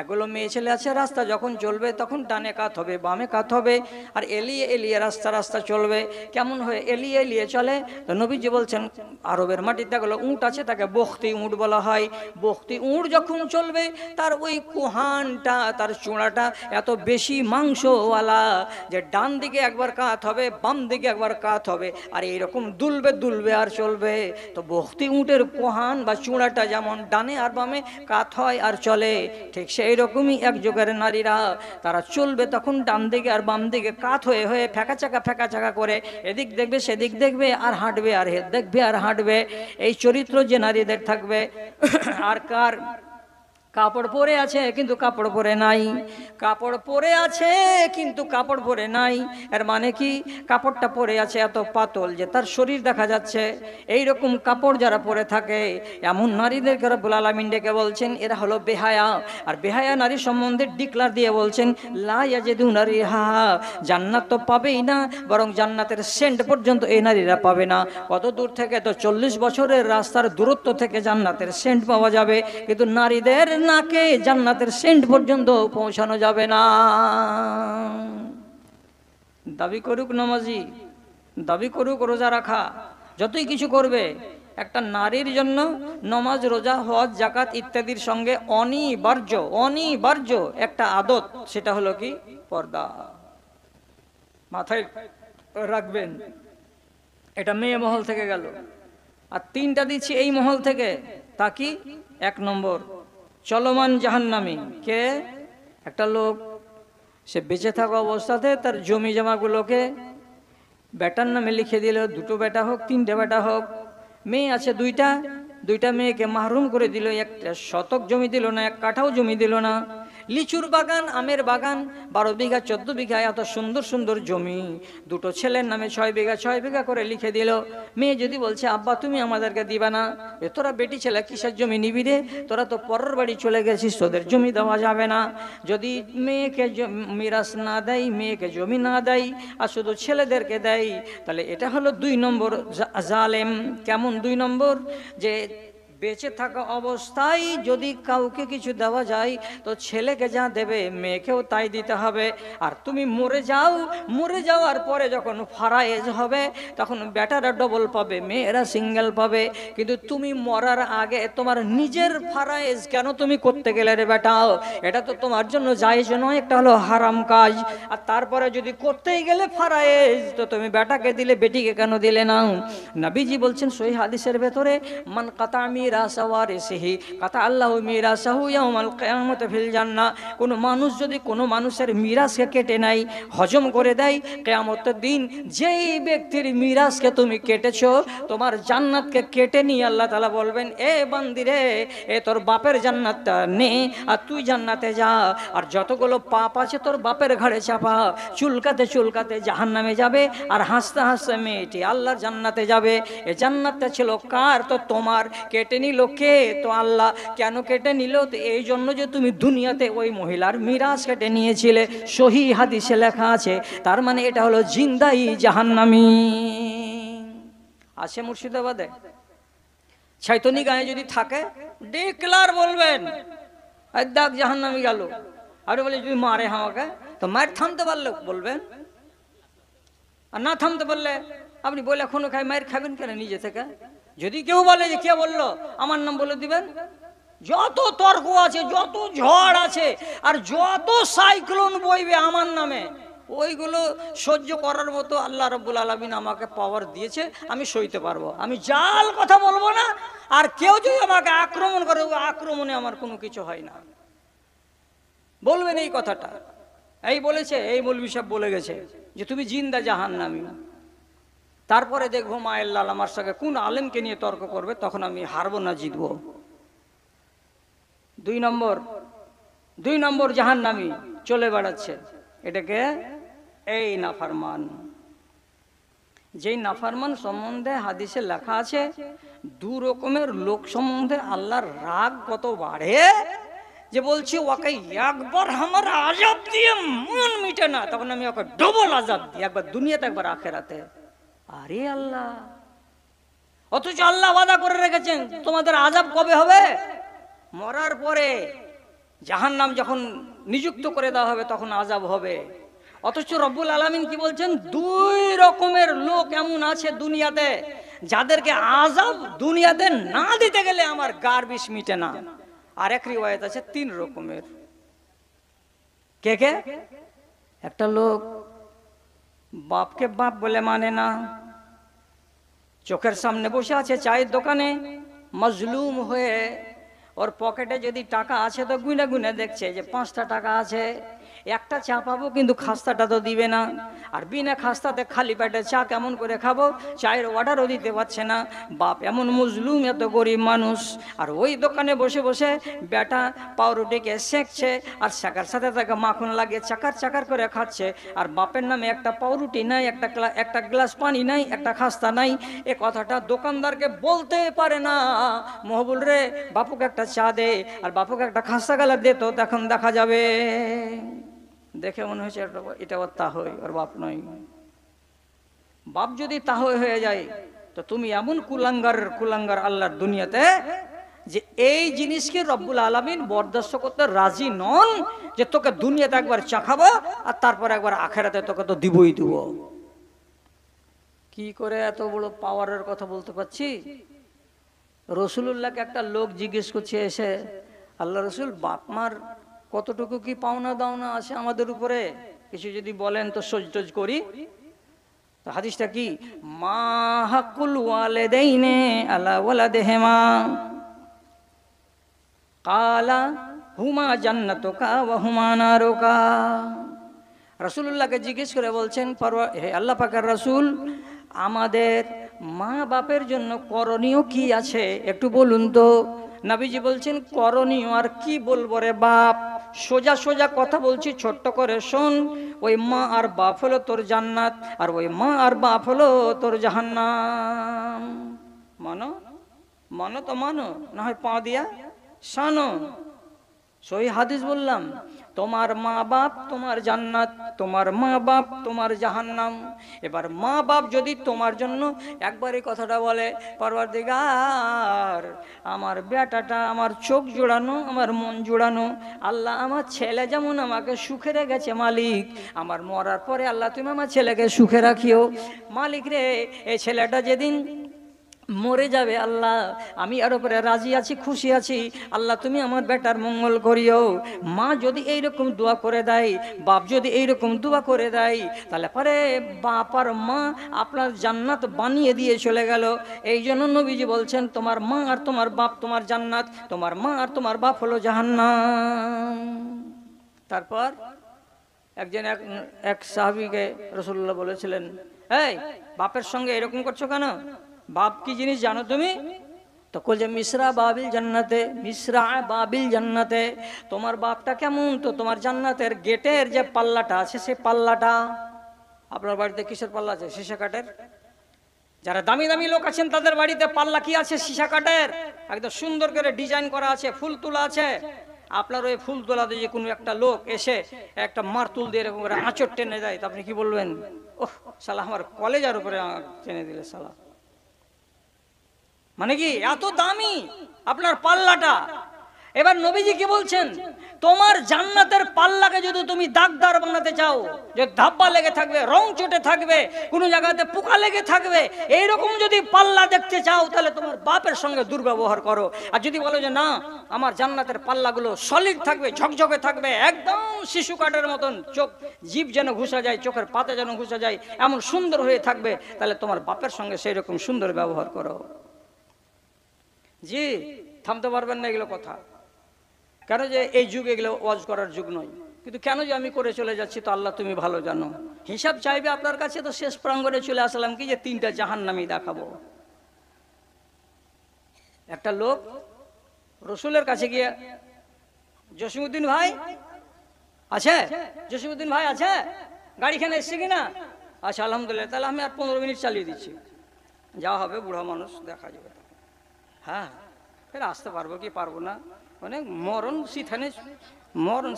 এগুলো মেয়ে ছেলে আছে, রাস্তা যখন চলবে তখন ডানে কাত হবে, বামে কাত হবে, আর এলিয়ে এলিয়ে রাস্তা চলবে। কেমন হয়ে এলিয়ে এলিয়ে চলে? তো নবীজি বলছেন আরবের মাটিতে এগুলো উঁট আছে, তাকে বখতি উঁট বলা হয়। বখতি উঁট যখন চলবে তার ওই কুহানটা, তার চূড়াটা এত বেশি মাংসওয়ালা যে ডান দিকে একবার কাত হবে, বাম দিকে একবার কাত হবে, আর এইরকম দুলবে দুলবে আর চলবে। তো বখতি উঁটের কোহান বা চূড়াটা যেমন ডানে আর বামে কাত হয় আর চলে, ঠিক সেই রকমই এক যুগের নারীরা তারা চলবে তখন ডান দিকে আর বাম দিকে কাত হয়ে হয়ে ফেঁকা চাকা করে, এদিক দেখবে সেদিক দেখবে আর হাঁটবে, আর দেখবে আর হাঁটবে। এই চরিত্র যে নারীদের থাকবে। আর কার কাপড় পরে আছে কিন্তু কাপড় পরে নাই, কাপড় পরে আছে কিন্তু কাপড় পরে নাই। এর মানে কি? কাপড়টা পরে আছে এত পাতল যে তার শরীর দেখা যাচ্ছে। এই রকম কাপড় যারা পরে থাকে এমন নারীদেরকে রব্বুল আলামিন ডেকে বলছেন এরা হলো বেহায়া। আর বেহায়া নারী সম্বন্ধে ডিক্লার দিয়ে বলছেন লা ইয়াজিদুনা রিহা, জান্নাত তো পাবেই না, বরং জান্নাতের সেন্ট পর্যন্ত এই নারীরা পাবে না। কত দূর থেকে? তো 40 বছরের রাস্তার দূরত্ব থেকে জান্নাতের সেন্ট পাওয়া যাবে, কিন্তু নারীদের নাকে জান্নাতের সেন্ট পর্যন্ত পৌঁছানো যাবে না। দাবি করুক নামাজি, দাবি করুক রোজা রাখা, যতই কিছু করবে, একটা নারীর জন্য নমাজ, রোজা, হজ, জাকাত ইত্যাদির সঙ্গে অনিবার্য অনিবার্য একটা আদত, সেটা হলো কি? পর্দা। মাথায় রাখবেন। এটা মেয়ে মহল থেকে গেল। আর 3টা দিচ্ছি এই মহল থেকে। তা কি? 1 নম্বর, চলমান জাহান্নামী। কে? একটা লোক, সে বেঁচে থাকা অবস্থাতে তার জমি জমাগুলোকে বেটার নামে লিখে দিল, 2টো বেটা হোক 3টে বেটা হোক। মেয়ে আছে 2টা মেয়েকে মাহরুম করে দিল, 1 শতক জমি দিল না, 1 কাঠাও জমি দিল না। লিচুর বাগান, আমের বাগান, 12 বিঘা 14 বিঘা এত সুন্দর সুন্দর জমি 2টো ছেলের নামে 6 বিঘা করে লিখে দিল। মেয়ে যদি বলছে আব্বা তুমি আমাদেরকে দিবা না, তোরা বেটি ছেলে কিসের জমি নিবি রে, তোরা তো পরের বাড়ি চলে গেছিস, তোদের জমি দেওয়া যাবে না। যদি মেয়েকে মিরাস না দেয়, মেয়েকে জমি না দেয়, আর শুধু ছেলেদেরকে দেয়, তাহলে এটা হলো 2 নম্বর জালেম। কেমন 2 নম্বর? যে বেঁচে থাকা অবস্থায় যদি কাউকে কিছু দেওয়া যায় তো ছেলেকে যা দেবে মেয়েকেও তাই দিতে হবে। আর তুমি মরে যাওয়ার পরে যখন ফারায়েজ হবে তখন বেটারা ডবল পাবে, মেয়েরা সিঙ্গেল পাবে। কিন্তু তুমি মরার আগে তোমার নিজের ফারায়েজ কেন তুমি করতে গেলে রে বেটাও? এটা তো তোমার জন্য জায়েজ নয়, একটা হলো হারাম কাজ। আর তারপরে যদি করতেই গেলে ফারায়েজ, তো তুমি বেটাকে দিলে, বেটিকে কেন দিলে না? নবীজি বলছেন সহিহ হাদিসের ভেতরে, মান কাতা মিরাসা ওয়ারিসিহি কাতা আল্লাহু মিরাসাহু ইয়াউমাল কিয়ামাতি ফিল জান্নাহ। কোন মানুষ যদি কোনো মানুষের মিরাসকে কেটে নেয়, হজম করে দেয়, কিয়ামতের দিন যেই ব্যক্তির মিরাসকে তুমি কেটেছো, তোমার জান্নাতকে কেটে নিয়ে আল্লাহ তাআলা বলবেন এ বান্দি রে, এ তোর বাপের জান্নাতটা নে আর তুই জান্নাতে যা। আর যতগুলো পাপ আছে তোর বাপের ঘাড়ে চাপা, চুলকাতে চুলকাতে জাহান্নামে যাবে, আর হাসতে হাসতে মেয়েটি আল্লাহর জান্নাতে যাবে। এ জান্নাতটা ছিল কার? তো তোমার। কেটে নিল কে? তো আল্লাহ। কেন কেটে নিল? তো এই জন্য যে তুমি দুনিয়াতে ওই মহিলার মিরাজ কেটে নিয়েছিলে, সহিহ হাদিসে লেখা আছে। তার মানে এটা হলো জিন্দাই জাহান্নামী। আছে মুর্শিদাবাদে, ছাইতনি গায়ে যদি থাকে ডিক্লার বলবেন একদাক জাহান্নামী গেল। আর বলে যদি মারে আমাকে, তো মার থামতে পারলে বলবেন, আর না থামতে পারলে আপনি বলে এখনো খাই, মায়ের খাবেন কেন নিজে থেকে? যদি কেউ বলে যে কে বললো, আমার নাম বলে দিবেন। যত তর্ক আছে, যত ঝড় আছে, আর যত সাইক্লোন বইবে আমার নামে, ওইগুলো সহ্য করার মতো আল্লাহ রাব্বুল আলামিন আমাকে পাওয়ার দিয়েছে, আমি সইতে পারবো। আমি জাল কথা বলবো না। আর কেউ যদি আমাকে আক্রমণ করে, ওই আক্রমণে আমার কোনো কিছু হয় না। বলবেন এই কথাটা, এই বলেছে, এই মৌলভী সাহেব বলে গেছে যে তুমি জিন্দা জাহান্নামী। তারপরে দেখবো মায়ের লাল আমার সঙ্গে কোন আলেমকে নিয়ে তর্ক করবে, তখন আমি হারবো না জিতবো। 2 নম্বর জাহান্নামী চলে বেড়াচ্ছে। এটাকে এই নাফরমান। যেই নাফরমান সম্বন্ধে হাদিসে লেখা আছে 2 রকমের লোক সম্বন্ধে আল্লাহর রাগ কত বাড়ে, যে বলছি ওকে একবার আমার আযাব দিয়ে মন মিটে না, তখন আমি ওকে ডবল আযাব দিই, একবার দুনিয়াতে একবার আখিরাতে। আরে আল্লাহ! অথচ আল্লাহ ওয়াদা করে রেখেছেন তোমাদের আযাব কবে হবে? মরার পরে। জাহান্নাম যখন নিযুক্ত করে দেওয়া হবে তখন আযাব হবে। অথচ রব্বুল আলামিন কি বলছেন, দুই রকমের লোক এমন আছে দুনিয়াতে যাদেরকে আযাব দুনিয়াতে না দিতে গেলে আমার গার বিষ মিটে না। আর এক রিওয়ায়াত আছে তিন রকমের। কে কে? একটা লোক বাপকে বাপ বলে মানে না, চোখের সামনে বসে আছে চায়ের দোকানে মজলুম হয়ে, ওর পকেটে যদি টাকা আছে তো গুনে গুনে দেখছে যে 5টা টাকা আছে, একটা চা পাবো কিন্তু খাস্তাটা তো দিবে না, আর বিনা খাস্তাতে খালি পেটে চা কেমন করে খাবো, চায়ের অর্ডারও দিতে পারছে না। বাপ এমন মজলুম, এত গরিব মানুষ, আর ওই দোকানে বসে বসে বেটা পাউরুটিকে সেঁকছে আর শেখার সাথে তাকে মাখন লাগিয়ে চাকার চাকার করে খাচ্ছে, আর বাপের নামে একটা পাউরুটি নাই, একটা গ্লাস পানি নাই, একটা খাস্তা নাই। এ কথাটা দোকানদারকে বলতে পারে না, মহবুল রে বাপুকে একটা চা দে আর বাপুকে একটা খাস্তা গালা দে, তো তখন দেখা যাবে। দেখে মনে হয়েছে এটা ওর তাহই, ওর বাপ নয়। বাপ যদি তাহই হয়ে যায় তো তুমি এমন কুলাঙ্গার আল্লাহর দুনিয়াতে যে এই জিনিসকে রব্বুল আলামিন বরদাস্ত করতে রাজি নন, যে তোকে দুনিয়াতে একবার চাখাবো আর তারপর একবার আখেরাতে তোকে তো দিবই দিব। কি করে এত বড় পাওয়ারের কথা বলতে পারছি? রসুলুল্লাহকে একটা লোক জিজ্ঞেস করছে এসে, আল্লাহ রসুল বাপ মার কতটুকু কি পাওনা দাওনা আছে আমাদের উপরে, কিছু যদি বলেন তো সহ্য করি। তো হাদিসটা কি, মা হাকুল ওয়ালিদাইনে আলা ওয়ালাদিহিমা কালা হুমা জান্নাতুকা ওয়া হুমা নারুকা। রাসূলুল্লাহকে জিজ্ঞেস করে বলছেন, হে আল্লাহ পাকের রাসূল, আমাদের মা বাপের জন্য করণীয় কি আছে একটু বলুন তো। নবীজি বলছেন, করণীয় আর কি বলবো রে বাপ, সোজা সোজা কথা বলছি, ছোট্ট করে শোন। ওই মা আর বাপ হলো তোর জান্নাত, আর ওই মা আর বাপ হলো তোর জাহান্নাম। মানো মানো তো মানো, না হয় পা দিয়া শানো। সহি হাদিস বললাম, তোমার মা বাপ তোমার জান্নাত, তোমার মা বাপ তোমার জাহান্নাম। এবার মা বাপ যদি তোমার জন্য একবার এই কথাটা বলে, পরওয়ারদিগার আমার বেটাটা আমার চোখ জোড়ানো, আমার মন জোড়ানো, আল্লাহ আমার ছেলে যেমন আমাকে সুখে রেখেছে মালিক, আমার মরার পরে আল্লাহ তুমি আমার ছেলেকে সুখে রাখিও। মালিক রে, এই ছেলেটা যেদিন মরে যাবে আল্লাহ আমি আর উপরে রাজি আছি, খুশি আছি, আল্লাহ তুমি আমার বেটার মঙ্গল করিও। মা যদি এইরকম দোয়া করে দেয়, বাপ যদি এইরকম দোয়া করে দেয়, তাহলে পরে বাপ আর মা আপনার জান্নাত বানিয়ে দিয়ে চলে গেল। এই জন্য নবীজি বলছেন, তোমার মা আর তোমার বাপ তোমার জান্নাত, তোমার মা আর তোমার বাপ হলো জাহান্নাম। তারপর একজন এক সাহাবীকে রাসূলুল্লাহ বলেছিলেন, এই বাপের সঙ্গে এরকম করছো কেন, বাপ কি জিনিস জানো তুমি? তো বলছে, মিসরা বাবিল জান্নাতে, মিসরা বাবিল জান্নাতে। তোমার বাপটা কেমন? তো তোমার জান্নাতের গেটের যে পাল্লাটা আছে, সে পাল্লাটা, আপনার বাড়িতে কিসের পাল্লা আছে? সীসা কাঠের। যারা দামি দামি লোক আছেন তাদের বাড়িতে পাল্লা কি আছে? সীসা কাঠের, একদম সুন্দর করে ডিজাইন করা আছে, ফুল তোলা আছে। আপনার ওই ফুল তোলা দিয়ে কোনো একটা লোক এসে একটা মারতুল দিয়ে এরকম করে আঁচড় টেনে দেয়, তো আপনি কি বলবেন? ওহ শালা আমার কলেজার উপরে টেনে দিলে শালা। মানে কি এত দামি আপনার পাল্লাটা। এবার নবীজি কি বলছেন, তোমার জান্নাতের পাল্লাকে যদি তুমি দাগদার বানাতে চাও, যে ধাব্বা লেগে থাকবে, রং চটে থাকবে, কোনো জায়গাতে পোকা লেগে থাকবে, এইরকম যদি পাল্লা দেখতে চাও, তাহলে তোমার বাপের সঙ্গে দুর্ব্যবহার করো। আর যদি বলো যে না, আমার জান্নাতের পাল্লাগুলো সলিড থাকবে, ঝকঝকে থাকবে, একদম শিশু কাঠের মতন, চোখ জিভ যেন ঘুষা যায়, চোখের পাতা যেন ঘুষা যায়, এমন সুন্দর হয়ে থাকবে, তাহলে তোমার বাপের সঙ্গে সেই রকম সুন্দর ব্যবহার করো। জি, থামতে পারবেন না এগুলো কথা। কেন যে এই যুগ এগুলো ওয়াজ করার যুগ নয়, কিন্তু কেন যে আমি করে চলে যাচ্ছি তো আল্লাহ তুমি ভালো জানো। হিসাব চাইবে আপনার কাছে, তো শেষ প্রাঙ্গণে চলে আসলাম কি যে 3টা জাহান্নামী দেখাবো। একটা লোক রসুলের কাছে গিয়ে, জসিমউদ্দিন ভাই আছে? জসিমউদ্দিন ভাই আছে? গাড়িখানে এসছে কিনা? আচ্ছা আলহামদুলিল্লাহ, তাহলে আমি আর 15 মিনিট চালিয়ে দিচ্ছি, যা হবে বুড়া মানুষ দেখা যাবে। হ্যাঁ, ফের আসতে পারবো কি পারবো না, মানে মরণ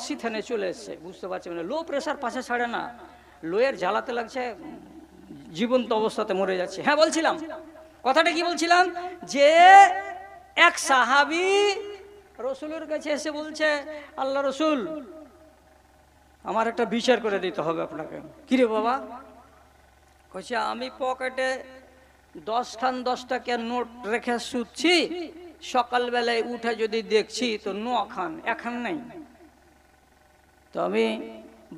সিথানে চলে এসছে, বুঝতে পারছি। মানে লো প্রেশার পাশে ছাড়ে না, লোয়ের জ্বালাতে লাগছে, জীবন্ত অবস্থাতে মরে যাচ্ছে। হ্যাঁ বলছিলাম, কথাটা কি বলছিলাম, যে এক সাহাবী রসুলের কাছে এসে বলছে, আল্লাহ রসুল, আমার একটা বিচার করে দিতে হবে আপনাকে। কিরে বাবা? কইছে, আমি পকেটে 10খান 10 টাকার নোট রেখে শুচ্ছি, সকালবেলায় উঠে যদি দেখছি তো 9 খান, 1 খান নাই। তো আমি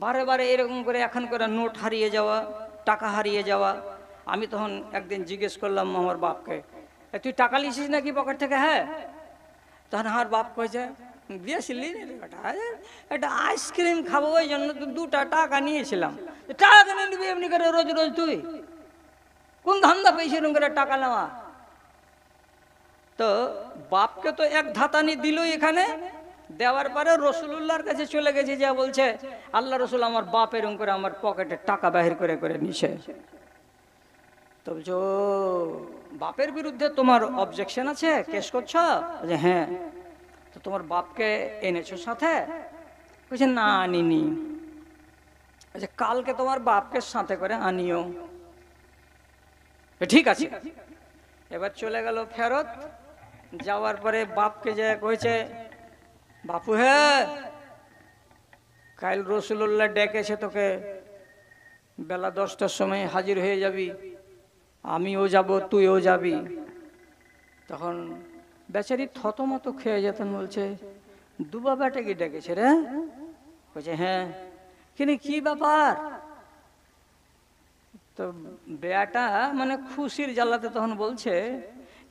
বারে বারে এরকম করে এখন করে নোট হারিয়ে যাওয়া, টাকা হারিয়ে যাওয়া। আমি তখন একদিন জিজ্ঞেস করলাম আমার বাপকে, তুই টাকা লিছিস নাকি পকেট থেকে? হ্যাঁ। তখন আমার বাপ কয়েছে, দিয়েছিলি একটা আইসক্রিম খাবো, ওই জন্য 2টা টাকা নিয়েছিলাম। টাকা কেন নিবি এমনি করে রোজ রোজ? তুই কোন ধান্দা পেয়েছি এরকম করে টাকা নেওয়া? তো বাপকে তো এক ধাতানি দিল এখানে, দেওয়ার পরে রসুলুল্লাহর কাছে চলে গেছে, যা বলছে, আল্লাহ রসুল, আমার বাপ এরকম করে আমার পকেটে টাকা বাহির করে করে নিছে। তো বলছো, বাপের বিরুদ্ধে তোমার অবজেকশন আছে, কেস করছো? যে হ্যাঁ। তো তোমার বাপকে এনেছো সাথে? বলছে না, আনিনি। আচ্ছা, কালকে তোমার বাপকে সাথে করে আনিও। ঠিক আছে। এবার চলে গেল ফেরত। যাওয়ার পরে বাপকে যে কইছে, বাপু হে, কাল রসুল্লাহ ডেকেছে তোকে, বেলা 10টার সময় হাজির হয়ে যাবি, আমিও যাব, তুইও যাবি। তখন বেচারি থতমত খেয়ে যেতেন, বলছে, দুবা বেটা কি ডেকেছে রে? বলছে হ্যাঁ। কিন্তু কি ব্যাপার? তো বেটা মানে খুশির জ্বালাতে তখন বলছে,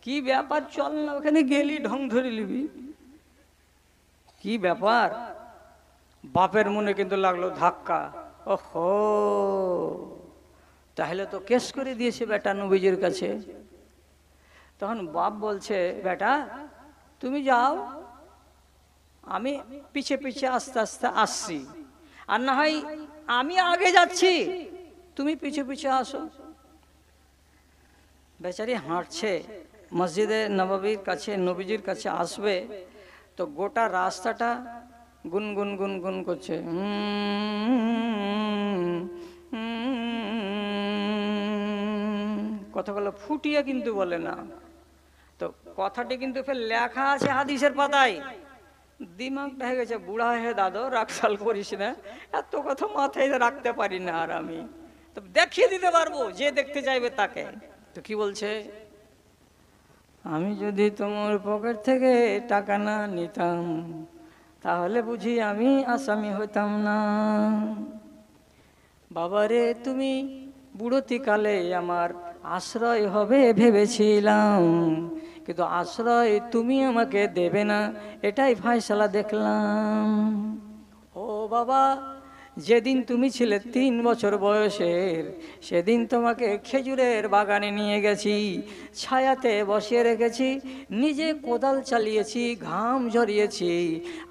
কি ব্যাপার, চল না ওখানে গেলি ঢং ধরে নিবি। কি ব্যাপার? বাপের মনে কিন্তু লাগলো ধাক্কা। ওহো, তাহলে তো কেস করে দিয়েছে বেটা নবীজির কাছে। তখন বাপ বলছে, বেটা তুমি যাও, আমি পিছে পিছে আস্তে আস্তে আসছি, আর না হয় আমি আগে যাচ্ছি, তুমি পিছে পিছে আসো। বেচারি হাঁটছে, মসজিদে নববীর কাছে, নবীজির কাছে আসবে, তো গোটা রাস্তাটা গুনগুন গুনগুন করছে, কথাগুলো ফুটিয়ে কিন্তু বলে না। তো কথাটি কিন্তু ফের লেখা আছে হাদিসের পাতায়। দিমাগটা হয়ে গেছে বুড়া হয়ে, দাদু রাখসাল করিস না, এত কথা মাথায় রাখতে পারি না আর আমি। তো দেখিয়ে দিতে পারবো যে দেখতে চাইবে তাকে। তো কি বলছে, আমি যদি তোমার পকেট থেকে টাকা না নিতাম তাহলে বুঝি আমি আসামি হতাম না। বাবারে, তুমি বুড়োতিকালে আমার আশ্রয় হবে ভেবেছিলাম, কিন্তু আশ্রয় তুমি আমাকে দেবে না, এটাই ফায়সালা দেখলাম। ও বাবা, যেদিন তুমি ছিলে 3 বছর বয়সের, সেদিন তোমাকে খেজুরের বাগানে নিয়ে গেছি, ছায়াতে বসিয়ে রেখেছি, নিজে কোদাল চালিয়েছি, ঘাম ঝরিয়েছি,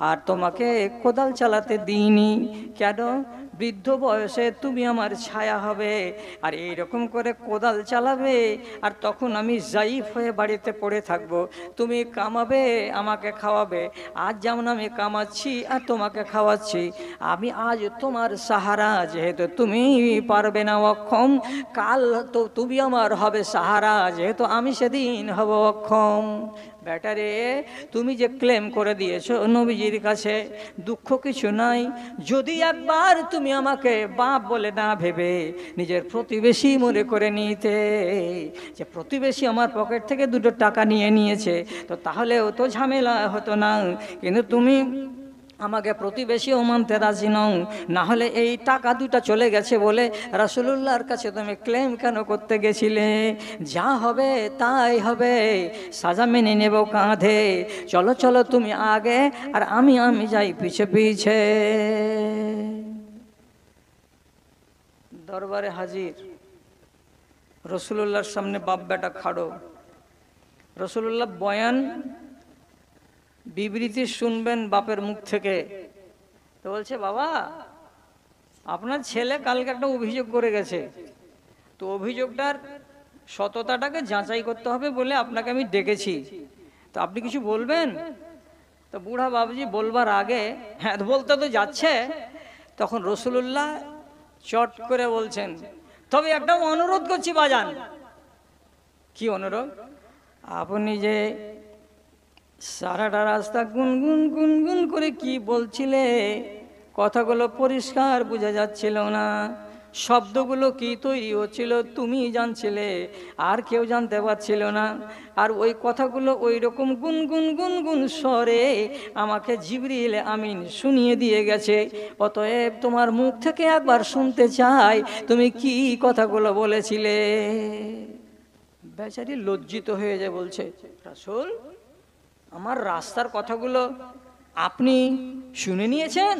আর তোমাকে কোদাল চালাতে দিইনি। কেন? বৃদ্ধ বয়সে তুমি আমার ছায়া হবে, আর এইরকম করে কোদাল চালাবে, আর তখন আমি জাইফ হয়ে বাড়িতে পড়ে থাকবো, তুমি কামাবে, আমাকে খাওয়াবে। আজ যেমন আমি কামাচ্ছি আর তোমাকে খাওয়াচ্ছি, আমি আজ তোমার সাহারা, যেহেতু তুমি পারবে না অক্ষম, কাল তো তুমি আমার হবে সাহারা, যেহেতু আমি সেদিন হব অক্ষম। ব্যাটারে, তুমি যে ক্লেম করে দিয়েছো নবীজির কাছে, দুঃখ কিছু নাই, যদি একবার তুমি আমাকে বাপ বলে না ভেবে নিজের প্রতিবেশী মনে করে নিতে, যে প্রতিবেশী আমার পকেট থেকে 2টো টাকা নিয়ে নিয়েছে, তো তাহলেও তো ঝামেলা হতো না। কিন্তু তুমি আমাকে প্রতিবেশীও মানতে রাজি নও, না হলে এই টাকা 2টা চলে গেছে বলে রাসূলুল্লাহর কাছে তুমি ক্লেম কেন করতে গেছিলে? যা হবে তাই হবে, সাজা মেনে নেব কাঁধে, চলো চলো তুমি আগে, আর আমি যাই পিছে পিছে। দরবারে হাজির, রাসূলুল্লাহর সামনে বাপ বেটা খাড়ো। রাসূলুল্লাহ বয়ান বিবৃতি শুনবেন বাপের মুখ থেকে। তো বলছে, বাবা, আপনার ছেলে কালকে একটা অভিযোগ করে গেছে, তো অভিযোগটার সততাটাকে যাচাই করতে হবে বলে আপনাকে আমি ডেকেছি, তো আপনি কিছু বলবেন? তো বুড়া বাবুজি বলবার আগে, হ্যাঁ বলতে তো যাচ্ছে, তখন রাসূলুল্লাহ চট করে বলছেন, তবে একটা অনুরোধ করছি বাজান। কি অনুরোধ? আপনি যে সারাটা রাস্তা গুনগুন গুনগুন করে কি বলছিলে, কথাগুলো পরিষ্কার বোঝা যাচ্ছিল না, শব্দগুলো কি তৈরি হচ্ছিল তুমি জানছিলে, আর কেউ জানতে পারছিল না। আর ওই কথাগুলো ওই রকম গুনগুন গুনগুন স্বরে আমাকে জিবরিল আমিন শুনিয়ে দিয়ে গেছে। অতএব তোমার মুখ থেকে একবার শুনতে চাই তুমি কি কথাগুলো বলেছিলে। বেচারি লজ্জিত হয়ে যায়, বলছে রাসূল, আমার রাস্তার কথাগুলো আপনি শুনে নিয়েছেন?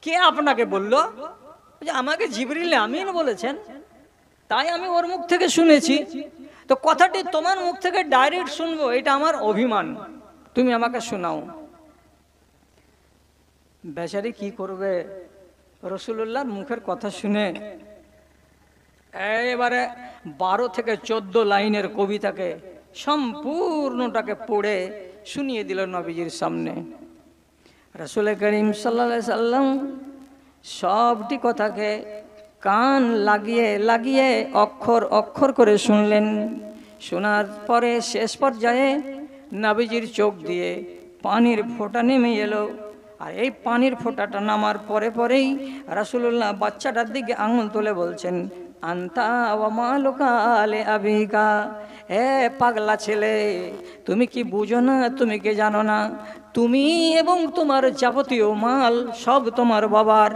কে আপনাকে বলল? যে আমাকে জিবরিল আমিন বলেছেন, তাই আমি ওর মুখ থেকে শুনেছি। তো কথাটি তোমার মুখ থেকে ডাইরেক্ট শুনবো এটা আমার অভিমান, তুমি আমাকে শোনাও। বেচারি কি করবে, রাসূলুল্লাহর মুখের কথা শুনে এবারে 12 থেকে 14 লাইনের কবিতাকে সম্পূর্ণটাকে পড়ে শুনিয়ে দিল নবীজির সামনে। রাসূল করিম সাল্লাল্লাহু আলাইহি সাল্লাম সবটি কথাকে কান লাগিয়ে লাগিয়ে অক্ষর অক্ষর করে শুনলেন। শোনার পরে শেষ পর্যায়ে নবীজির চোখ দিয়ে পানির ফোঁটা নেমে এলো। আর এই পানির ফোঁটাটা নামার পরে পরেই রাসূলুল্লাহ বাচ্চাটার দিকে আঙুল তুলে বলছেন, আন্তা ওয়া মালুকা আলে আবিকা। এ পাগলা ছেলে, তুমি কি বুঝো না, তুমি কি জানো না, তুমি এবং তোমার যাবতীয় মাল সব তোমার বাবার,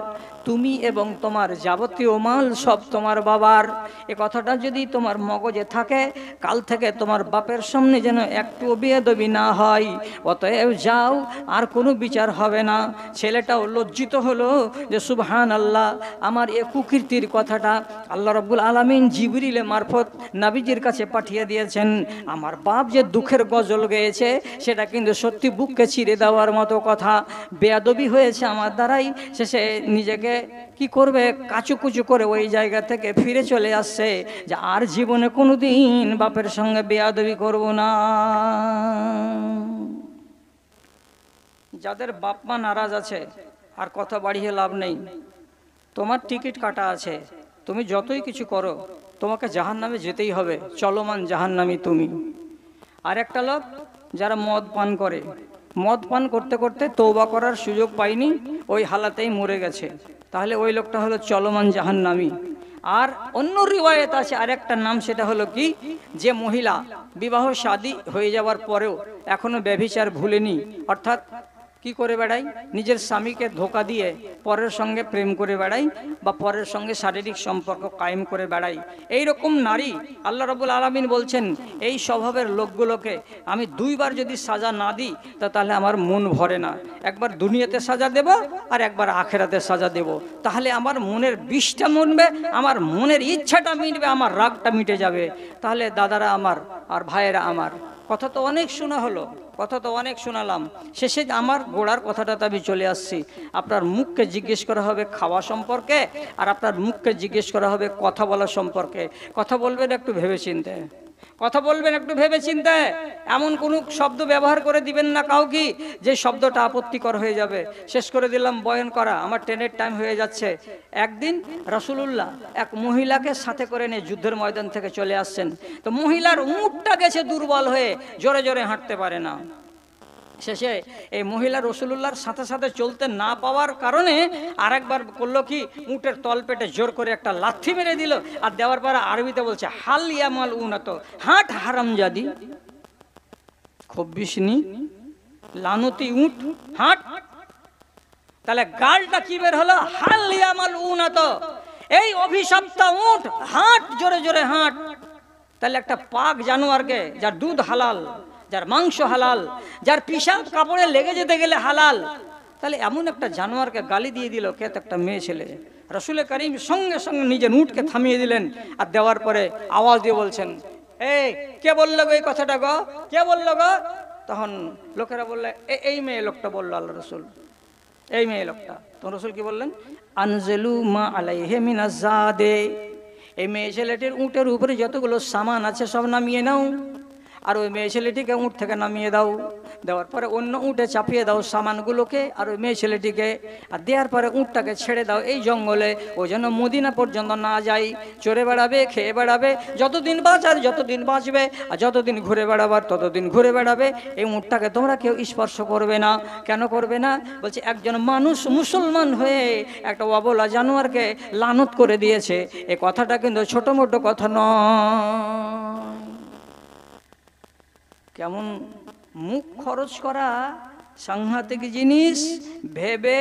তুমি এবং তোমার যাবতীয় মাল সব তোমার বাবার। এ কথাটা যদি তোমার মগজে থাকে, কাল থেকে তোমার বাপের সামনে যেন একটু বেয়াদবি না হয়। অতএব যাও, আর কোনো বিচার হবে না। ছেলেটাও লজ্জিত হলো যে সুবহানাল্লাহ, আমার এ কুকীর্তির কথাটা আল্লাহ রাব্বুল আলামিন জিবরিলের মারফত নবীজির কাছে পাঠিয়ে দিয়েছেন। আমার বাপ যে দুঃখের গজল গেয়েছে সেটা কিন্তু সত্যি বুককে ছিঁড়ে দেওয়ার মতো কথা। বেয়াদবি হয়েছে আমার দ্বারাই। শেষে নিজেকে কি করবে, কাচুকুচু করে ওই জায়গা থেকে ফিরে চলে আসছে যে আর জীবনে কোনোদিন বাপের সঙ্গে বেয়াদবি করব না। যাদের বাপ মা নারাজ আছে আর কথা বাড়িয়ে লাভ নেই। তোমার টিকিট কাটা আছে, তুমি যতই কিছু করো তোমাকে জাহান্নামে যেতেই হবে, চলমান জাহান্নামী তুমি। আর একটা লোক যারা মদ পান করে, মদ পান করতে করতে তওবা করার সুযোগ পায়নি, ওই হালাতেই মরে গেছে, তাহলে ওই লোকটা হলো চলমান জাহান্নামী। আর অন্য রিওয়ায়েত আছে আরেকটা নাম, সেটা হলো কি, যে মহিলা বিবাহ শাদী হয়ে যাওয়ার পরেও এখনো ব্যভিচার ভুলেনি, অর্থাৎ কি করে বেড়াই, নিজের স্বামীকে ধোকা দিয়ে পরের সঙ্গে প্রেম করে বেড়াই বা পরের সঙ্গে শারীরিক সম্পর্ক কায়েম করে বেড়াই, এই রকম নারী আল্লাহ রাব্বুল আলামিন বলছেন এই স্বভাবের লোকগুলোকে আমি 2 বার যদি সাজা না দিই তাহলে আমার মন ভরে না। একবার দুনিয়াতে সাজা দেব আর একবার আখেরাতে সাজা দেব, তাহলে আমার মনের বিষটা মনবে, আমার মনের ইচ্ছাটা মিটবে, আমার রাগটা মিটে যাবে। তাহলে দাদারা আমার আর ভাইয়েরা আমার, কথা তো অনেক শোনা হলো, কথা তো অনেক শোনালাম, শেষে আমার গোড়ার কথাটাতে আমি চলে আসছি। আপনার মুখকে জিজ্ঞেস করা হবে খাওয়া সম্পর্কে, আর আপনার মুখকে জিজ্ঞেস করা হবে কথা বলা সম্পর্কে। কথা বলবেন একটু ভেবে চিন্তে, কথা বলবেন একটু ভেবে চিন্তে। এমন কোনো শব্দ ব্যবহার করে দিবেন না কাউকে যে শব্দটা আপত্তিকর হয়ে যাবে। শেষ করে দিলাম বয়ান করা, আমার ট্রেনের টাইম হয়ে যাচ্ছে। একদিন রাসূলুল্লাহ এক মহিলাকে সাথে করে নিয়ে যুদ্ধের ময়দান থেকে চলে আসছেন। তো মহিলার উটটা গেছে দুর্বল হয়ে, জোরে জোরে হাঁটতে পারে না। শেষে এই মহিলা রাসূলুল্লাহর সাথে সাথে চলতে না পাওয়ার কারণে আরেকবার করলো কি, উটের তলপেটে জোর করে একটা লাথি মেরে দিল। আর দেওয়ার পরে আরবিতে বলছে হাল ইয়ামাল উনাত, হাঁট হারামজাদি, খব্বিসনি লানতি উট, হাঁট। তাহলে গালটা কি বের হলো, হাল ইয়ামাল উনাত, এই অভিশপ্ত উট, হাঁট জোরে জোরে হাঁট। তাহলে একটা পাক জানোয়ারকে, যার দুধ হালাল, যার মাংস হালাল, যার পিশাব কাপড়ে লেগে যেতে গেলে হালাল, তাহলে এমন একটা জানোয়ারকে গালি দিয়ে দিল কে, তো একটা মেয়ে ছেলে। রাসূল করিম সঙ্গে সঙ্গে নিজের উটকে থামিয়ে দিলেন, আর দেওয়ার পরে আওয়াজ দিয়ে বলছেন, এই কে বললো গো এই কথাটা গো, কে বললো গো? তখন লোকেরা বললে এই মেয়ে লোকটা বললো আল্লাহ রাসূল, এই মেয়ে লোকটা। তখন রাসূল কি বললেন, আনজেলু মা আলাইহি মিনাজ জাদে, এই মেয়ে ছেলেটির উটের উপরে যতগুলো সামান আছে সব নামিয়ে নাও। আর ওই মেয়ে ছেলেটিকে উঁট থেকে নামিয়ে দাও, দেওয়ার পরে অন্য উঁটে চাপিয়ে দাও সামানগুলোকে আর ওই মেয়ে ছেলেটিকে, আর দেওয়ার পরে উঁটটাকে ছেড়ে দাও এই জঙ্গলে, ও যেন মদিনা পর্যন্ত না যায়, চড়ে বেড়াবে, খেয়ে বেড়াবে, যতদিন বাঁচার যতদিন বাঁচবে, আর যতদিন ঘুরে বেড়াবার ততদিন ঘুরে বেড়াবে। এই উঁটটাকে তোমরা কেউ স্পর্শ করবে না। কেন করবে না? বলছে একজন মানুষ মুসলমান হয়ে একটা অবলা জানোয়ারকে লানত করে দিয়েছে। এই কথাটা কিন্তু ছোট মোটো কথা নয়। কেমন মুখ খরচ করা সাংঘাতিক জিনিস, ভেবে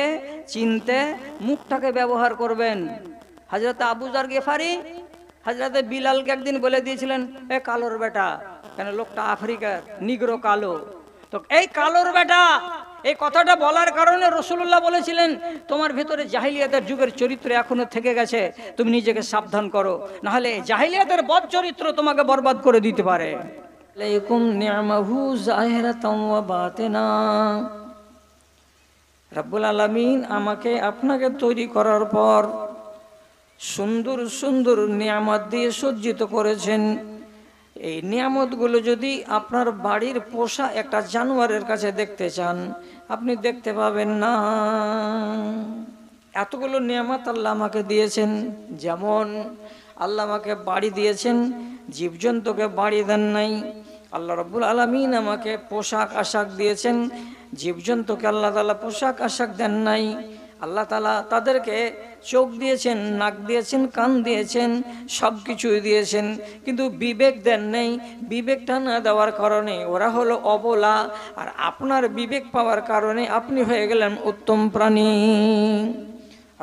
চিনতে মুখটাকে ব্যবহার করবেন। হযরত আবু যর গিফারি হযরত বিলালকে একদিন বলে দিয়েছিলেন, এ কালোর বেটা, কেন লোকটা আফ্রিকার, নিগ্রো কালো, তো এই কালোর বেটা, এই কথাটা বলার কারণে রাসূলুল্লাহ বলেছিলেন তোমার ভেতরে জাহিলিয়াতের যুগের চরিত্র এখনো থেকে গেছে, তুমি নিজেকে সাবধান করো, নাহলে জাহিলিয়াতের বদ চরিত্র তোমাকে বরবাদ করে দিতে পারে। আলাইকুম নি'মাহু যাহিরাতাও ওয়া বাতিনা। রব্বুল আলামিন আমাকে আপনাকে তৈরি করার পর সুন্দর সুন্দর নিয়ামত দিয়ে সজ্জিত করেছেন। এই নিয়ামতগুলো যদি আপনার বাড়ির পোষা একটা জানোয়ারের কাছে দেখতে চান, আপনি দেখতে পাবেন না। এতগুলো নিয়ামত আল্লাহ আমাকে দিয়েছেন। যেমন আল্লাহ আমাকে বাড়ি দিয়েছেন, জীবজন্তুকে বাড়ি দেন নাই। আল্লাহ রাব্বুল আলামিন আমাকে পোশাক আশাক দিয়েছেন, জীবজন্তুকে আল্লাহ তাআলা পোশাক আশাক দেন নাই। আল্লাহ তাআলা তাদেরকে চোখ দিয়েছেন, নাক দিয়েছেন, কান দিয়েছেন, সব কিছুই দিয়েছেন, কিন্তু বিবেক দেন নেই। বিবেকটা না দেওয়ার কারণে ওরা হলো অবলা, আর আপনার বিবেক পাওয়ার কারণে আপনি হয়ে গেলেন উত্তম প্রাণী।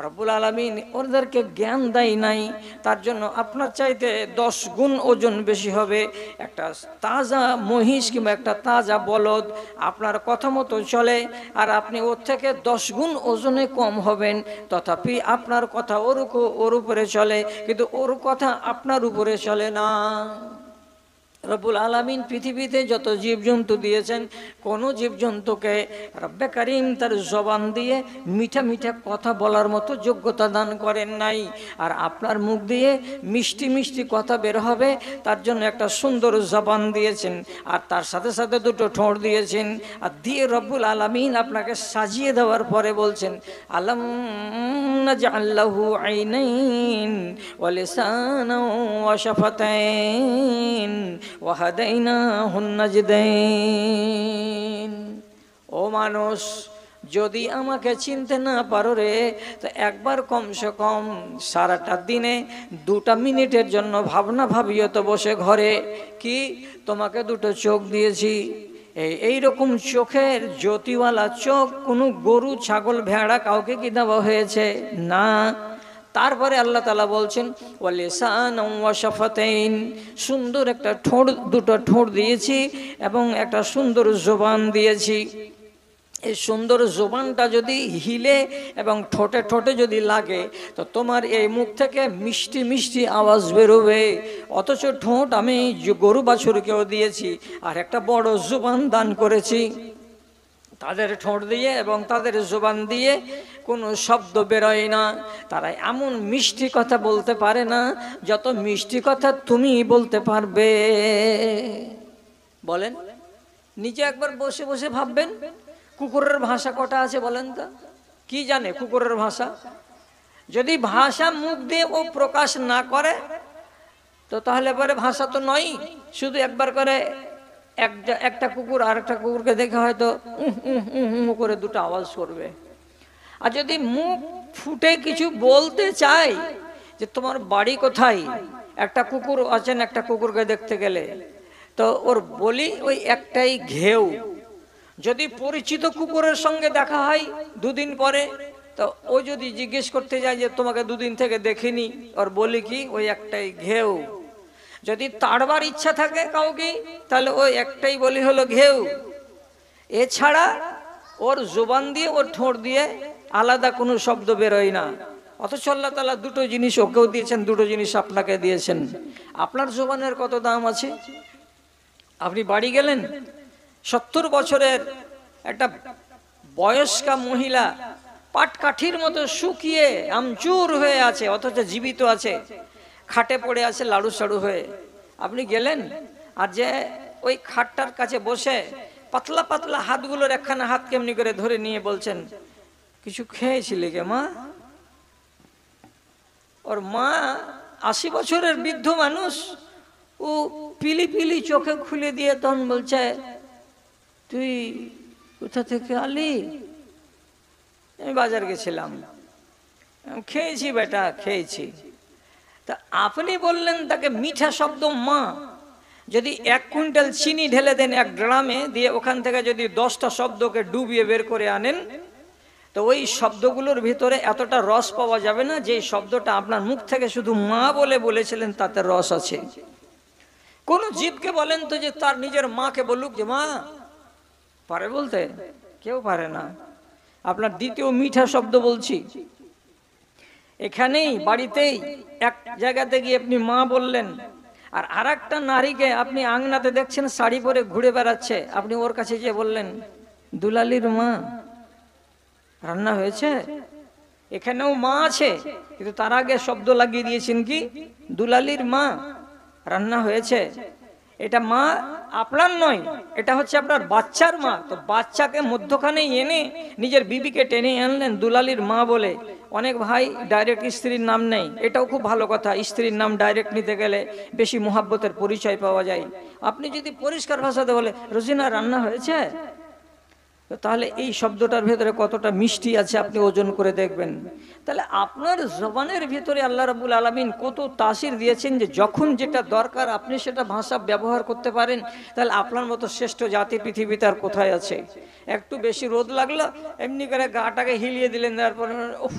রব্বুল আলামিন ওদেরকে জ্ঞান দেয় নাই, তার জন্য আপনার চাইতে 10 গুণ ওজন বেশি হবে। একটা তাজা মহিষ কিংবা একটা তাজা বলদ আপনার কথা মতো চলে, আর আপনি ওর থেকে 10 গুণ ওজনে কম হবেন, তথাপি আপনার কথা ওর উপরে চলে, কিন্তু ওর কথা আপনার উপরে চলে না। রব্বুল আলামিন পৃথিবীতে যত জীবজন্তু দিয়েছেন, কোনো জীবজন্তুকে রব্বে কারীম তার জবান দিয়ে মিঠা মিঠা কথা বলার মতো যোগ্যতা দান করেন নাই। আর আপনার মুখ দিয়ে মিষ্টি মিষ্টি কথা বের হবে, তার জন্য একটা সুন্দর জবান দিয়েছেন, আর তার সাথে সাথে দুটো ঠোঁট দিয়েছেন। আর দিয়ে রব্বুল আলামিন আপনাকে সাজিয়ে দেওয়ার পরে বলছেন, আলাম নাজআল লাহু আইনাইন ওয়া লিসানান ওয়া শাফাতাইন ওয়াহাদাইনাহুন নাজদাইন। ও মানুষ, যদি আমাকে চিনতে না পারো রে, তো একবার কমসে কম সারাটা দিনে 2টা মিনিটের জন্য ভাবনা ভাবিও তো বসে ঘরে, কি তোমাকে 2টো চোখ দিয়েছি। এইরকম চোখের জ্যোতিওয়ালা চোখ কোনো গরু, ছাগল, ভেড়া কাউকে কি দেওয়া হয়েছে? না। তারপরে আল্লাহ তাআলা বলছেন ওয়া লিসানান ওয়া শাফাতাইন, সুন্দর একটা ঠোঁট, 2টো ঠোঁট দিয়েছি এবং একটা সুন্দর জবান দিয়েছি। এই সুন্দর জবানটা যদি হিলে এবং ঠোঁটে ঠোঁটে যদি লাগে, তো তোমার এই মুখ থেকে মিষ্টি মিষ্টি আওয়াজ বেরোবে। অথচ ঠোঁট আমি গরু বাছুরকেও দিয়েছি, আর একটা বড় জবান দান করেছি। তাদের ঠোঁট দিয়ে এবং তাদের জবান দিয়ে কোনো শব্দ বেরোয় না, তারা এমন মিষ্টি কথা বলতে পারে না যত মিষ্টি কথা তুমি বলতে পারবে। বলেন, নিজে একবার বসে বসে ভাববেন, কুকুরের ভাষা কটা আছে বলেন তো? কি জানে কুকুরের ভাষা? যদি ভাষা মুখ দিয়ে ও প্রকাশ না করে, তো তাহলে পরে ভাষা তো নয়। শুধু একবার করে একটা কুকুর আর একটা কুকুরকে দেখে হয়তো করে 2টো আওয়াজ করবে। আর যদি মুখ ফুটে কিছু বলতে চাই যে তোমার বাড়ি কোথায়, একটা কুকুর আছেন, একটা কুকুরকে দেখতে গেলে তো ওর বলি ওই একটাই ঘেউ। যদি পরিচিত কুকুরের সঙ্গে দেখা হয় 2 দিন পরে, তো ও যদি জিজ্ঞেস করতে যায় যে তোমাকে 2 দিন থেকে দেখিনি, ওর বলি কি ওই একটাই ঘেউ। যদি তাড়বার ইচ্ছা থাকে কাউকে, তাহলে ওই একটাই বলি হলো ঘেউ। এছাড়া ওর জবান দিয়ে, ওর ঠোঁট দিয়ে আলাদা কোনো শব্দ বেরোয় না। অথচ আল্লাহ তাআলা 2টো জিনিস ওকেও দিয়েছেন, 2টো জিনিস আপনাকে দিয়েছেন। আপনার জবানের কত দাম আছে? আপনি বাড়ি গেলেন, 70 বছরের একটা বয়স্কা মহিলা পাটকাঠির মতো শুকিয়ে আমচুর হয়ে আছে, অথচ জীবিত আছে, খাটে পড়ে আছে লাড়ু সাড়ু হয়ে। আপনি গেলেন আর যে ওই খাটটার কাছে বসে পাতলা পাতলা হাতগুলোর একখানা হাত কেমনি করে ধরে নিয়ে বলছেন, কিছু খেয়েছিলে কে মা? ওর মা 80 বছরের বৃদ্ধ মানুষ, ও পিলি পিলি চোখে খুলে দিয়ে তখন বলছে, তুই কোথা থেকে আলি? আমি বাজার গেছিলাম। খেয়েছি বেটা, খেয়েছি। তা আপনি বললেন তাকে মিঠা শব্দ মা। যদি 1 কুইন্টাল চিনি ঢেলে দেন 1 ড্রামে, দিয়ে ওখান থেকে যদি 10টা শব্দকে ডুবিয়ে বের করে আনেন, তো ওই শব্দগুলোর ভিতরে এতটা রস পাওয়া যাবে না যে শব্দটা আপনার মুখ থেকে শুধু মা বলে বলেছিলেন তাতে রস আছে। কোন জীবকে বলেন তো যে তার নিজের মাকে বলুক যে মা, পারে বলতে? কেউ পারে না। আপনার দ্বিতীয় মিঠা শব্দ বলছি, এখানেই বাড়িতেই এক জায়গাতে গিয়ে আপনি মা বললেন, আর আরেকটা নারীকে আপনি আংনাতে দেখছেন শাড়ি পরে ঘুরে বেড়াচ্ছে, আপনি ওর কাছে গিয়ে বললেন, দুলালির মা রান্না হয়েছে? এখানেও মা আছে, কিন্তু তার আগে শব্দ লাগিয়ে দিয়েছেন কি, দুলালির মা রান্না হয়েছে। এটা মা আপনার নয়, এটা হচ্ছে আপনার বাচ্চার মা। তো বাচ্চাকে মধ্যখানে এনে নিজের বিবিকে টেনে আনলেন দুলালির মা বলে। অনেক ভাই ডাইরেক্ট স্ত্রীর নাম নেই, এটাও খুব ভালো কথা। স্ত্রীর নাম ডাইরেক্ট নিতে গেলে বেশি মোহাব্বতের পরিচয় পাওয়া যায়। আপনি যদি পরিষ্কার ভাষাতে বলে, রোজিনা রান্না হয়েছে, তাহলে এই শব্দটার ভেতরে কতটা মিষ্টি আছে আপনি ওজন করে দেখবেন। তাহলে আপনার জবানের ভিতরে আল্লাহ রাব্বুল আলামিন কত তাসির দিয়েছেন যে যখন যেটা দরকার আপনি সেটা ভাষা ব্যবহার করতে পারেন। তাহলে আপনার মতো শ্রেষ্ঠ জাতি পৃথিবীতে আর কোথায় আছে? একটু বেশি রোদ লাগলো, এমনি করে গাটাকে হিলিয়ে দিলেন, তারপরে উফ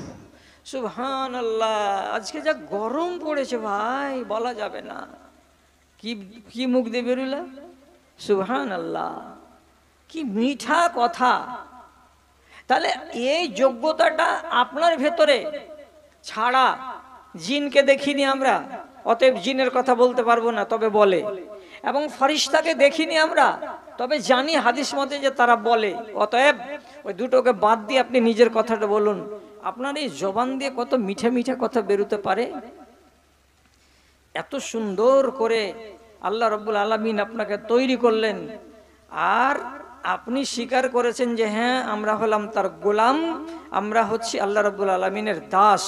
সুবহানাল্লাহ, আজকে যা গরম পড়েছে ভাই, বলা যাবে না। কি কি মুখ দিয়ে বেরোলা, সুবহানাল্লাহ, কি মিঠা কথা। তাহলে এই যোগ্যতাটা আপনার ভেতরে ছাড়া জিনকে দেখিনি আমরা, অতএব জিনের কথা বলতে পারবো না, তবে বলে। এবং ফরিস্তাকে দেখিনি আমরা, তবে জানি হাদিস মতে যে তারা বলে। অতএব ওই দুটোকে বাদ দিয়ে আপনি নিজের কথাটা বলুন। আপনার এই জবান দিয়ে কত মিঠা মিঠা কথা বেরোতে পারে। এত সুন্দর করে আল্লাহ রাব্বুল আলামিন আপনাকে তৈরি করলেন, আর আপনি স্বীকার করেছেন যে হ্যাঁ আমরা হলাম তার গোলাম, আমরা হচ্ছি আল্লাহ রাব্বুল আলামিনের দাস।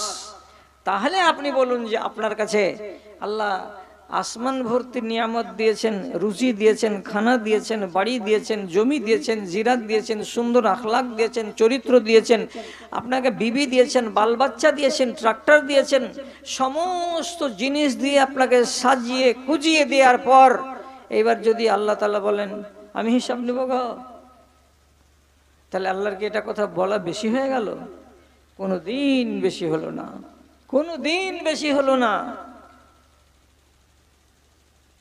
তাহলে আপনি বলুন যে আপনার কাছে আল্লাহ আসমান ভর্তি নিয়ামত দিয়েছেন, রুজি দিয়েছেন, খানা দিয়েছেন, বাড়ি দিয়েছেন, জমি দিয়েছেন, জিরাত দিয়েছেন, সুন্দর আখলাক দিয়েছেন, চরিত্র দিয়েছেন, আপনাকে বিবি দিয়েছেন, বাল বাচ্চা দিয়েছেন, ট্রাক্টর দিয়েছেন, সমস্ত জিনিস দিয়ে আপনাকে সাজিয়ে কুজিয়ে দেওয়ার পর এইবার যদি আল্লাহ তাআলা বলেন আমি হিসাব নেব গো, তাহলে আল্লাহর কি এটা কথা বলা বেশি হয়ে গেল? কোনোদিন বেশি হলো না, কোনোদিন বেশি হলো না।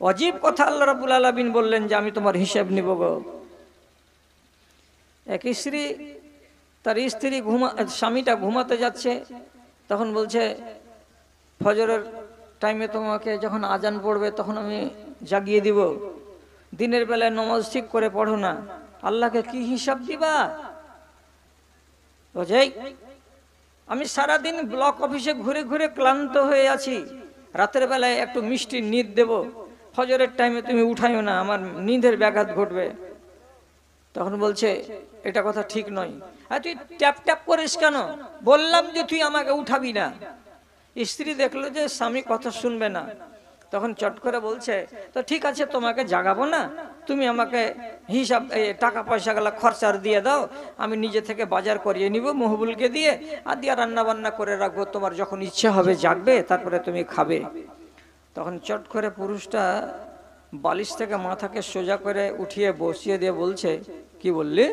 অজীব কথা আল্লাহ রাব্বুল আলামিন বললেন যে আমি তোমার হিসাব নিব গো। এক স্ত্রী তার স্বামীটা ঘুমাতে যাচ্ছে, তখন বলছে ফজরের টাইমে তোমাকে যখন আজান পড়বে তখন আমি জাগিয়ে দিব, দিনের বেলায় নামাজ ঠিক করে পড়ো না, আল্লাহকে কি হিসাব দিবা? বুঝাই, আমি সারাদিন ব্লক অফিসে ঘুরে ঘুরে ক্লান্ত হয়ে আছি, রাতের বেলায় একটু মিষ্টি নিদ দেব, ফজরের টাইমে তুমি উঠাইও না, আমার নিদের ব্যাঘাত ঘটবে। তখন বলছে এটা কথা ঠিক নয়। আর তুই ট্যাপ ট্যাপ করিস কেন? বললাম যে তুই আমাকে উঠাবি না। স্ত্রী দেখলো যে স্বামী কথা শুনবে না, তখন চট করে বলছে তো ঠিক আছে তোমাকে জাগাবো না, তুমি আমাকে হিসাব টাকা পয়সা গুলা খরচার দিয়ে দাও, আমি নিজে থেকে বাজার করিয়ে নিব মহবুলকে দিয়ে, আর দিয়ে রান্না বান্না করে রাখবো, তোমার যখন ইচ্ছা হবে জাগবে তারপরে তুমি খাবে। তখন চট করে পুরুষটা বালিশ থেকে মাথাকে সোজা করে উঠিয়ে বসিয়ে দিয়ে বলছে কি বললি?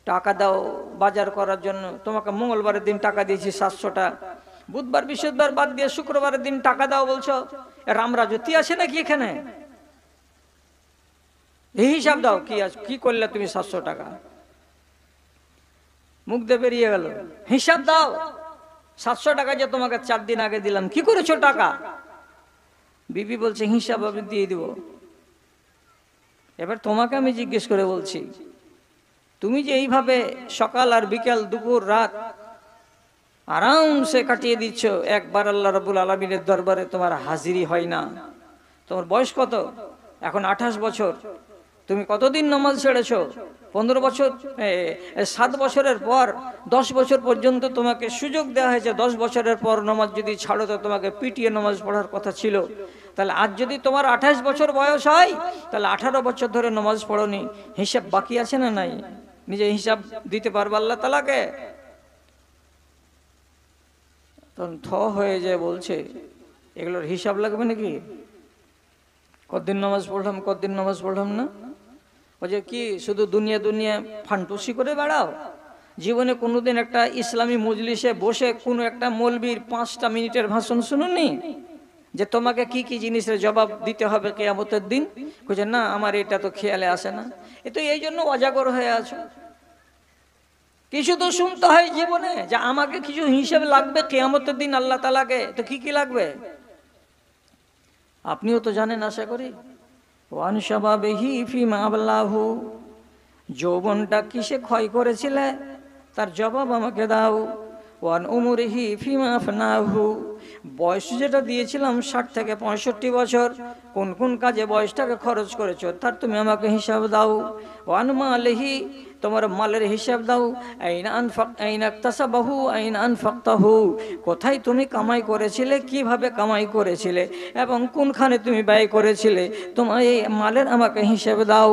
টাকা দাও বাজার করার জন্য, তোমাকে মঙ্গলবারের দিন টাকা দিয়েছি 700টা, বুধবার বৃহস্পতিবার বাদ দিয়ে শুক্রবারের দিন টাকা দাও বলছো, রামরাজতি আছে নাকি এখানে? এই হিসাব দাও, কি করলে তুমি 700 টাকা? মুখ দিয়ে বেরিয়ে গেল, হিসাব দাও, 700 টাকা যে তোমাকে 4 দিন আগে দিলাম, কি করেছো টাকা? বিবি বলছে হিসাব আমি দিয়ে দিব। এবার তোমাকে আমি জিজ্ঞেস করে বলছি, তুমি যে এইভাবে সকাল আর বিকাল দুপুর রাত আরামসে কাটিয়ে দিচ্ছ, একবার আল্লাহ রাব্বুল আলামিনের দরবারে তোমার হাজিরি হয় না। তোমার বয়স কত? এখন 28 বছর, তুমি কতদিন নামাজ ছেড়েছো? 15 বছর, 7 বছরের পর 10 বছর পর্যন্ত তোমাকে সুযোগ দেওয়া হয়েছে। 10 বছরের পর নামাজ যদি ছাড়ো তো তোমাকে পিটিয়ে নামাজ পড়ার কথা ছিল। তাহলে আজ যদি তোমার 28 বছর বয়স হয়, তাহলে 18 বছর ধরে নামাজ পড়োনি, হিসাব বাকি আছে না নাই? নিজে হিসাব দিতে পারবে আল্লাহ তাআলাকে? তখন থ হয়ে যায়, বলছে এগুলোর হিসাব লাগবে নাকি? কতদিন নামাজ পড়লাম, কতদিন নামাজ পড়লাম না? বলছে কি শুধু দুনিয়া দুনিয়া ফান্টুসি করে বেড়াও? জীবনে কোনোদিন একটা ইসলামী মজলিসে বসে কোনো একটা মৌলবীর 5টা মিনিটের ভাষণ শুনুনি যে তোমাকে কি কি জিনিসের জবাব দিতে হবে কিয়ামতের দিন? বলছে না, আমার এটা তো খেয়ালে আসে না। এ তো এই জন্য অজাগর হয়ে আছো। কিছু তো শুনতে হয় জীবনে, যে আমাকে কিছু হিসেব লাগবে কিয়ামতের দিন আল্লাহ তাআলাকে। তো কি কি লাগবে আপনিও তো জানেন আশা করি। ওয়ান শাবাবিহি ফিমা আবলাহু, যৌবনটা কিসে ক্ষয় করেছিলে তার জবাব আমাকে দাও। ওয়ান উমরিহি ফিমা আফনাহু, বয়স যেটা দিয়েছিলাম 60 থেকে 65 বছর, কোন কোন কাজে বয়সটাকে খরচ করেছো তার তুমি আমাকে হিসাব দাও। ওয়ান মালিহি, তোমার মালের হিসাব দাও। আইনা আনফাক আইনা ইকতাসাবাহু আইনা আনফাকতাহু, কোথায় তুমি কামাই করেছিলে, কিভাবে কামাই করেছিলে এবং কোনখানে তুমি ব্যয় করেছিলে, তোমার এই মালের আমাকে হিসাব দাও।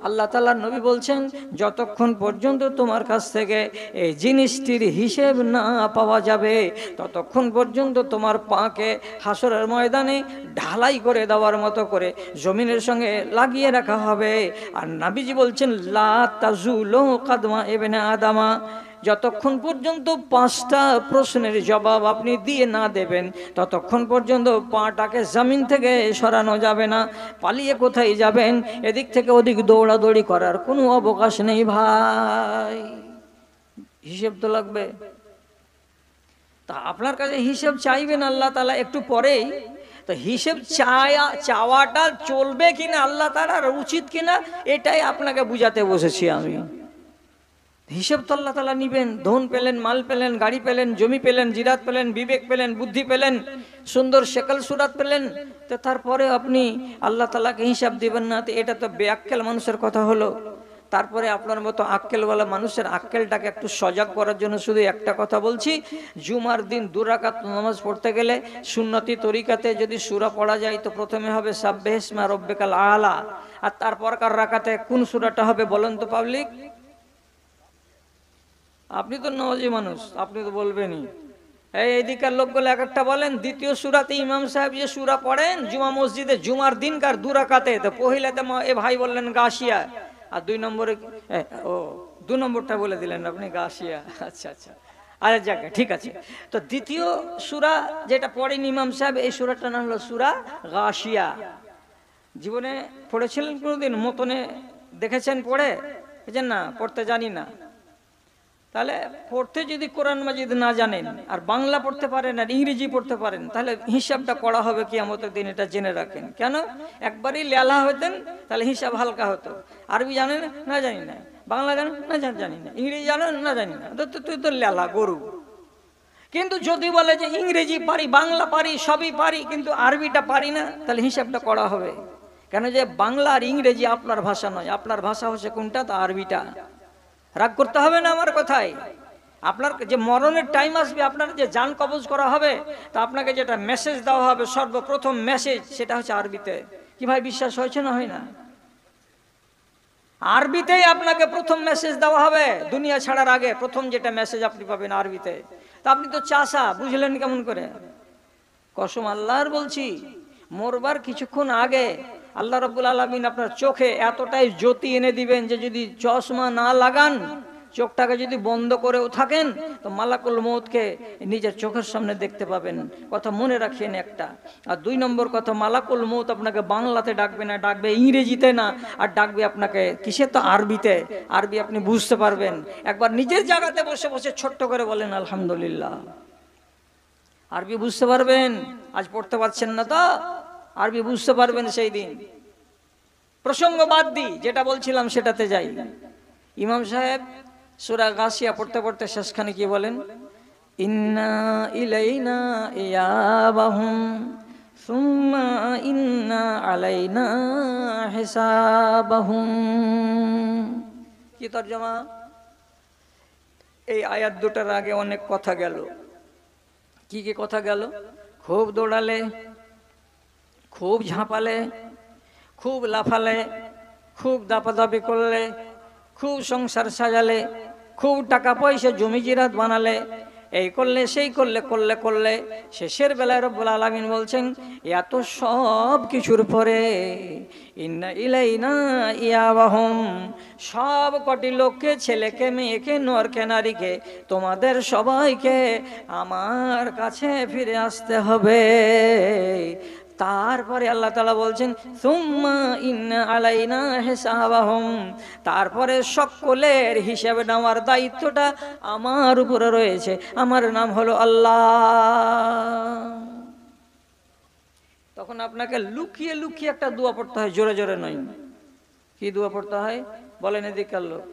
আল্লাহ তাআলার নবী বলছেন, যতক্ষণ পর্যন্ত তোমার কাছ থেকে এই জিনিসটির হিসেব না পাওয়া যাবে ততক্ষণ পর্যন্ত তোমার পাকে হাসরের ময়দানে ঢালাই করে দেওয়ার মতো করে জমিনের সঙ্গে লাগিয়ে রাখা হবে। আর নবীজি বলছেন, লা তাজুলু কদমা ইবনে আদামা, যতক্ষণ পর্যন্ত 5টা প্রশ্নের জবাব আপনি দিয়ে না দেবেন ততক্ষণ পর্যন্ত পাটাকে জমিন থেকে সরানো যাবে না। পালিয়ে কোথায় যাবেন? এদিক থেকে ওদিক দৌড়াদৌড়ি করার কোনো অবকাশ নেই ভাই। হিসেব তো লাগবে। তা আপনার কাছে হিসেব চাইবেন আল্লাহ তাআলা একটু পরেই। তো হিসেব চাওয়াটা চলবে কিনা, আল্লাহ তাআলার উচিত কিনা, এটাই আপনাকে বুঝাতে বসেছি আমি। হিসেব তো আল্লাহ তাআলা নিবেন। ধন পেলেন, মাল পেলেন, গাড়ি পেলেন, জমি পেলেন, জিরাত পেলেন, বিবেক পেলেন, বুদ্ধি পেলেন, সুন্দর শেকল সুরাত পেলেন, তো তারপরে আপনি আল্লাহ তাআলাকে হিসাব দিবেন না? তো এটা তো বেআক্কেল মানুষের কথা হলো। তারপরে আপনার মতো আক্কেলওয়ালা মানুষের আক্কেলটাকে একটু সজাগ করার জন্য শুধু একটা কথা বলছি, জুমার দিন 2 রাকাত নামাজ পড়তে গেলে সুন্নতি তরিকাতে যদি সূরা পড়া যায় তো প্রথমে হবে সাব্বিহ ইসমা রাব্বিকাল আলা, আর তারপরকার রাকাতে কোন সূরাটা হবে বলেন তো পাবলিক? আপনি তো নামাজি মানুষ, আপনি তো বলবেনই। এইদিকার লোকগুলো এক একটা বলেন, দ্বিতীয় সূরাতে ইমাম সাহেব যে সূরা পড়েন জুমা মসজিদে জুমার দিনকার 2 রাকাতে, তো পহিলাতে এ ভাই বললেন গাশিয়া, আর 2 নম্বরে 2 নম্বরটা বলে দিলেন আপনি গাশিয়া। আচ্ছা আচ্ছা, আরে যাক, ঠিক আছে। তো দ্বিতীয় সূরা যেটা পড়েন ইমাম সাহেব, এই সূরাটার নাম হলো সূরা গাশিয়া। জীবনে পড়েছিলেন কোনোদিন? মতনে দেখেছেন পড়ে? বুঝছেন না? পড়তে জানি না। তাহলে পড়তে যদি কোরআন মাজিদ না জানেন আর বাংলা পড়তে পারেন আর ইংরেজি পড়তে পারেন, তাহলে হিসাবটা করা হবে কিয়ামতের দিন, এটা জেনে রাখেন। কেন? একবারই লেলা হতেন তাহলে হিসাব হালকা হতো। আরবি জানেন না? জানি না। বাংলা জানেন না? জানি না। ইংরেজি জানেন না? জানি না। তুই তো লেলা গরু। কিন্তু যদি বলে যে ইংরেজি পারি, বাংলা পারি, সবই পারি, কিন্তু আরবিটা পারি না, তাহলে হিসাবটা করা হবে। কেন? যে বাংলা আর ইংরেজি আপনার ভাষা নয়, আপনার ভাষা হচ্ছে কোনটা? তা আরবিটা। রাগ করতে হবে না আমার কথায়। আপনার যে মরণের টাইম আসবে, আপনার যে জান কবজ করা হবে, তা আপনাকে যেটা মেসেজ দেওয়া হবে সর্বপ্রথম মেসেজ, সেটা হচ্ছে আরবিতে। কি ভাই বিশ্বাস হয়েছে না হয় না? আরবিতেই আপনাকে প্রথম মেসেজ দেওয়া হবে। দুনিয়া ছাড়ার আগে প্রথম যেটা মেসেজ আপনি পাবেন আরবিতে। তা আপনি তো চাষা, বুঝলেন কেমন করে? কসম আল্লাহর বলছি, মরবার কিছুক্ষণ আগে আল্লাহ রাব্বুল আলামিন আপনার চোখে এতটাই জ্যোতি এনে দিবেন যে যদি চশমা না লাগান, চোখটাকে যদি বন্ধ করেও থাকেন, তো মালাকুল মউতকে নিজের চোখের সামনে দেখতে পাবেন। কথা মনে রাখেন একটা। আর 2 নম্বর কথা, মালাকুল মউত আপনাকে বাংলাতে ডাকবে না, ডাকবে ইংরেজিতে না, আর ডাকবে আপনাকে কিসে? তো আরবিতে। আরবি আপনি বুঝতে পারবেন। একবার নিজের জায়গাতে বসে বসে ছোট্ট করে বলেন আলহামদুলিল্লাহ। আরবি বুঝতে পারবেন। আজ পড়তে পারছেন না তো আরবি বুঝতে পারবেন সেই দিন। প্রসঙ্গ বাদ দিই, যেটা বলছিলাম সেটাতে যাই। ইমাম সাহেব সূরা গাশিয়া পড়তে পড়তে শেষখানে কি বলেন? ইন্না ইলাইনা ইয়াবাহুম সুম্মা ইন্না আলাইনা হিসাবাহুম। কি তরজমা? এই আয়াত দুটার আগে অনেক কথা গেল। কি কি কথা গেল? খুব দৌড়ালে, খুব ঝাঁপালে, খুব লাফালে, খুব দাপাদাপি করলে, খুব সংসার সাজালে, খুব টাকা পয়সা জমি জিরাত বানালে, এই করলে সেই করলে করলে করলে শেষের বেলায় রব্বুল আলামিন বলছেন এত সব কিছুর পরে ইন্না ইলাইনা ইয়াবাহুম, সব কটি লোককে, ছেলেকে, মেয়েকে, নরকে, নারীকে, তোমাদের সবাইকে আমার কাছে ফিরে আসতে হবে। তারপরে আল্লাহ তাআলা বলছেন সুম্মা ইন্না আলাইনা হিসাবাহুম, তারপরে সকলের হিসাব নেওয়ার দায়িত্বটা আমার উপরে রয়েছে। আমার নাম হলো আল্লাহ। তখন আপনাকে লুকিয়ে লুকিয়ে একটা দোয়া পড়তে হয়, জোরে জোরে নয়। কি দোয়া পড়তে হয় বলেন এদিকে লোক?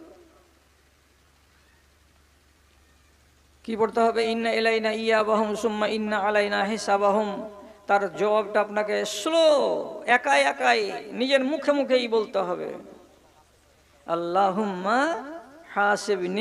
কি পড়তে হবে? ইন্না ইলাইনা ইয়াবাহুম সুম্মা ইন্না আলাইনা হিসাবাহুম। তার জবাবটা আপনাকে স্লো, একাই একাই নিজের মুখে মুখেই বলতে হবে। আল্লাহুম্মা হাসিবনি